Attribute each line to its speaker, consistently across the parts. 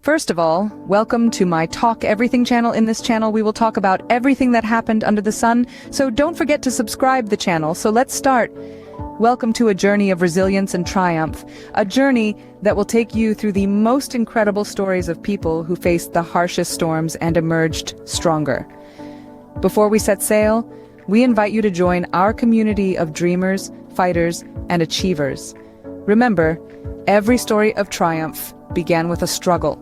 Speaker 1: First of all, welcome to my Talk Everything channel. In this channel, we will talk about everything that happened under the sun, so don't forget to subscribe the channel. So let's start. Welcome to a journey of resilience and triumph, a journey that will take you through the most incredible stories of people who faced the harshest storms and emerged stronger. Before we set sail, we invite you to join our community of dreamers, fighters, and achievers. Remember, every story of triumph began with a struggle.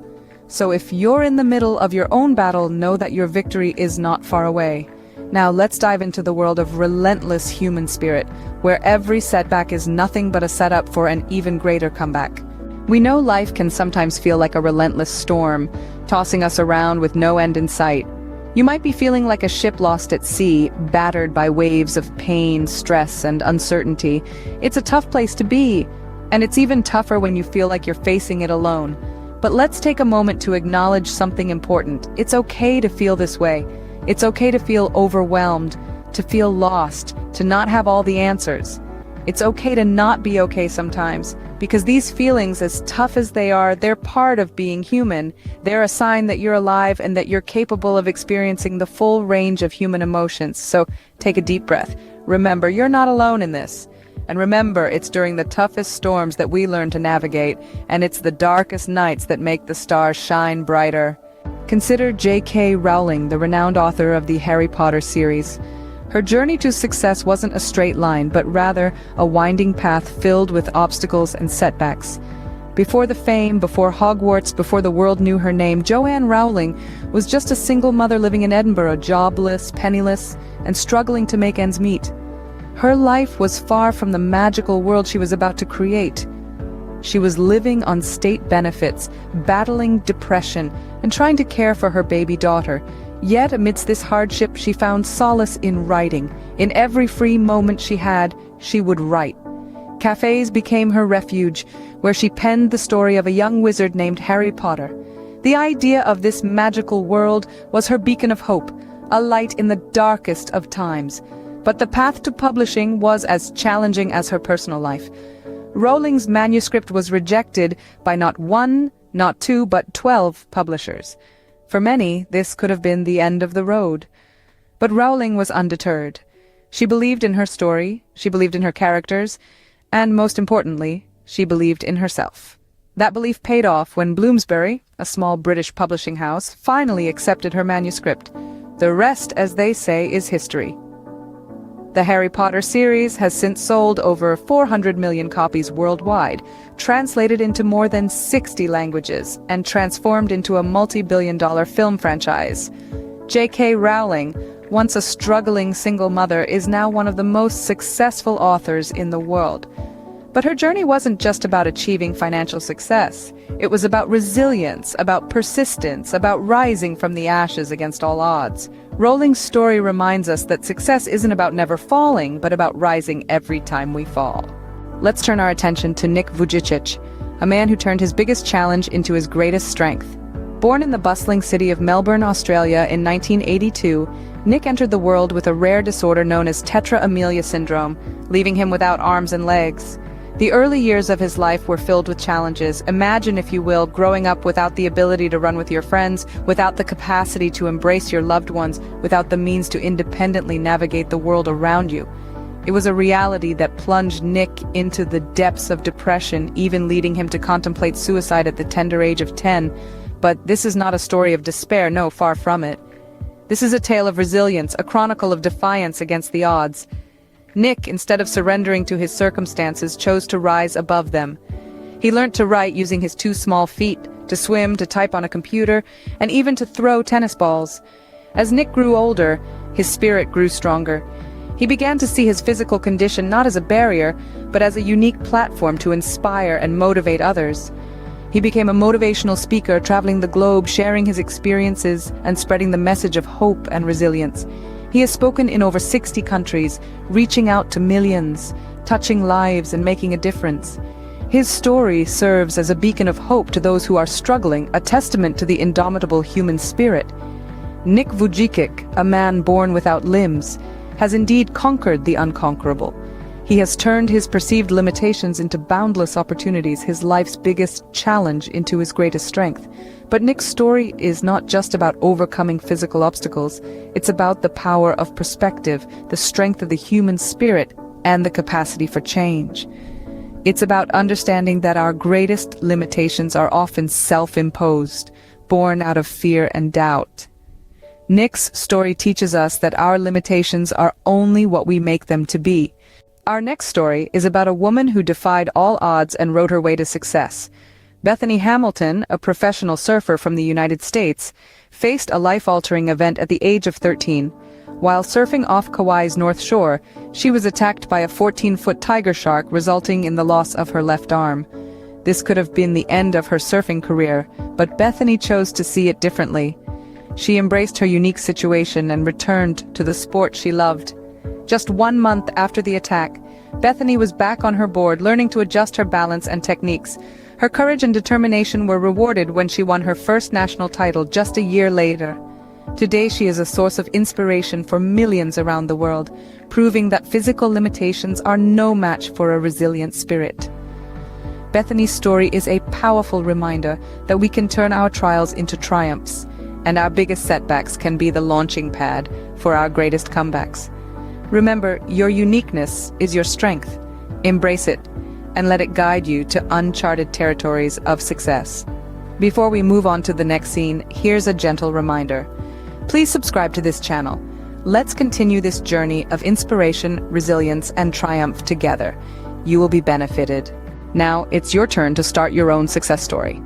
Speaker 1: So if you're in the middle of your own battle, know that your victory is not far away. Now let's dive into the world of relentless human spirit, where every setback is nothing but a setup for an even greater comeback. We know life can sometimes feel like a relentless storm, tossing us around with no end in sight. You might be feeling like a ship lost at sea, battered by waves of pain, stress, and uncertainty. It's a tough place to be, and it's even tougher when you feel like you're facing it alone. But let's take a moment to acknowledge something important. It's okay to feel this way. It's okay to feel overwhelmed, to feel lost, to not have all the answers. It's okay to not be okay sometimes, because these feelings, as tough as they are, they're part of being human. They're a sign that you're alive and that you're capable of experiencing the full range of human emotions. So take a deep breath. Remember, you're not alone in this. And remember, it's during the toughest storms that we learn to navigate, and it's the darkest nights that make the stars shine brighter. Consider J.K. Rowling, the renowned author of the Harry Potter series. Her journey to success wasn't a straight line, but rather a winding path filled with obstacles and setbacks. Before the fame, before Hogwarts, before the world knew her name, Joanne Rowling was just a single mother living in Edinburgh, jobless, penniless, and struggling to make ends meet. Her life was far from the magical world she was about to create. She was living on state benefits, battling depression, and trying to care for her baby daughter. Yet, amidst this hardship, she found solace in writing. In every free moment she had, she would write. Cafes became her refuge, where she penned the story of a young wizard named Harry Potter. The idea of this magical world was her beacon of hope, a light in the darkest of times. But the path to publishing was as challenging as her personal life. Rowling's manuscript was rejected by not one, not two, but 12 publishers. For many, this could have been the end of the road. But Rowling was undeterred. She believed in her story, she believed in her characters, and most importantly, she believed in herself. That belief paid off when Bloomsbury, a small British publishing house, finally accepted her manuscript. The rest, as they say, is history. The Harry Potter series has since sold over 400 million copies worldwide, translated into more than 60 languages, and transformed into a multi-billion-dollar film franchise. J.K. Rowling, once a struggling single mother, is now one of the most successful authors in the world. But her journey wasn't just about achieving financial success. It was about resilience, about persistence, about rising from the ashes against all odds. Rowling's story reminds us that success isn't about never falling, but about rising every time we fall. Let's turn our attention to Nick Vujicic, a man who turned his biggest challenge into his greatest strength. Born in the bustling city of Melbourne, Australia in 1982, Nick entered the world with a rare disorder known as tetra amelia syndrome, leaving him without arms and legs. The early years of his life were filled with challenges. Imagine, if you will, growing up without the ability to run with your friends, without the capacity to embrace your loved ones, without the means to independently navigate the world around you. It was a reality that plunged Nick into the depths of depression, even leading him to contemplate suicide at the tender age of 10. But this is not a story of despair, no, far from it. This is a tale of resilience, a chronicle of defiance against the odds. Nick, instead of surrendering to his circumstances, chose to rise above them. He learned to write using his 2 small feet, to swim, to type on a computer, and even to throw tennis balls. As Nick grew older, his spirit grew stronger. He began to see his physical condition not as a barrier, but as a unique platform to inspire and motivate others. He became a motivational speaker, traveling the globe, sharing his experiences and spreading the message of hope and resilience. He has spoken in over 60 countries, reaching out to millions, touching lives and making a difference. His story serves as a beacon of hope to those who are struggling, a testament to the indomitable human spirit. Nick Vujicic, a man born without limbs, has indeed conquered the unconquerable. He has turned his perceived limitations into boundless opportunities, his life's biggest challenge into his greatest strength. But Nick's story is not just about overcoming physical obstacles. It's about the power of perspective, the strength of the human spirit, and the capacity for change. It's about understanding that our greatest limitations are often self-imposed, born out of fear and doubt. Nick's story teaches us that our limitations are only what we make them to be. Our next story is about a woman who defied all odds and rode her way to success. Bethany Hamilton, a professional surfer from the United States, faced a life-altering event at the age of 13. While surfing off Kauai's North Shore, she was attacked by a 14-foot tiger shark, resulting in the loss of her left arm. This could have been the end of her surfing career, but Bethany chose to see it differently. She embraced her unique situation and returned to the sport she loved. Just 1 month after the attack, Bethany was back on her board, learning to adjust her balance and techniques. Her courage and determination were rewarded when she won her first national title just a year later. Today she is a source of inspiration for millions around the world, proving that physical limitations are no match for a resilient spirit. Bethany's story is a powerful reminder that we can turn our trials into triumphs, and our biggest setbacks can be the launching pad for our greatest comebacks. Remember, your uniqueness is your strength. Embrace it, and let it guide you to uncharted territories of success. Before we move on to the next scene, here's a gentle reminder. Please subscribe to this channel. Let's continue this journey of inspiration, resilience, and triumph together. You will be benefited. Now, it's your turn to start your own success story.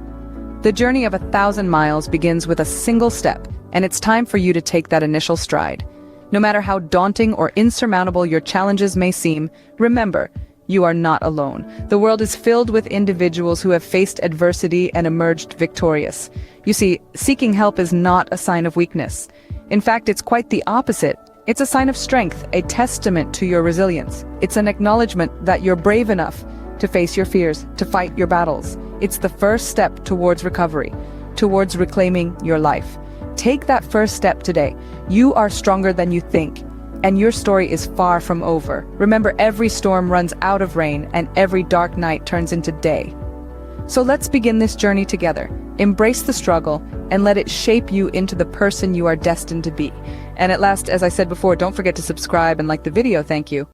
Speaker 1: The journey of 1,000 miles begins with a single step, and it's time for you to take that initial stride. No matter how daunting or insurmountable your challenges may seem, remember, you are not alone. The world is filled with individuals who have faced adversity and emerged victorious. You see, seeking help is not a sign of weakness. In fact, it's quite the opposite. It's a sign of strength, a testament to your resilience. It's an acknowledgement that you're brave enough to face your fears, to fight your battles. It's the first step towards recovery, towards reclaiming your life. Take that first step today. You are stronger than you think, and your story is far from over. Remember, every storm runs out of rain, and every dark night turns into day. So let's begin this journey together. Embrace the struggle, and let it shape you into the person you are destined to be. And at last, as I said before, don't forget to subscribe and like the video. Thank you.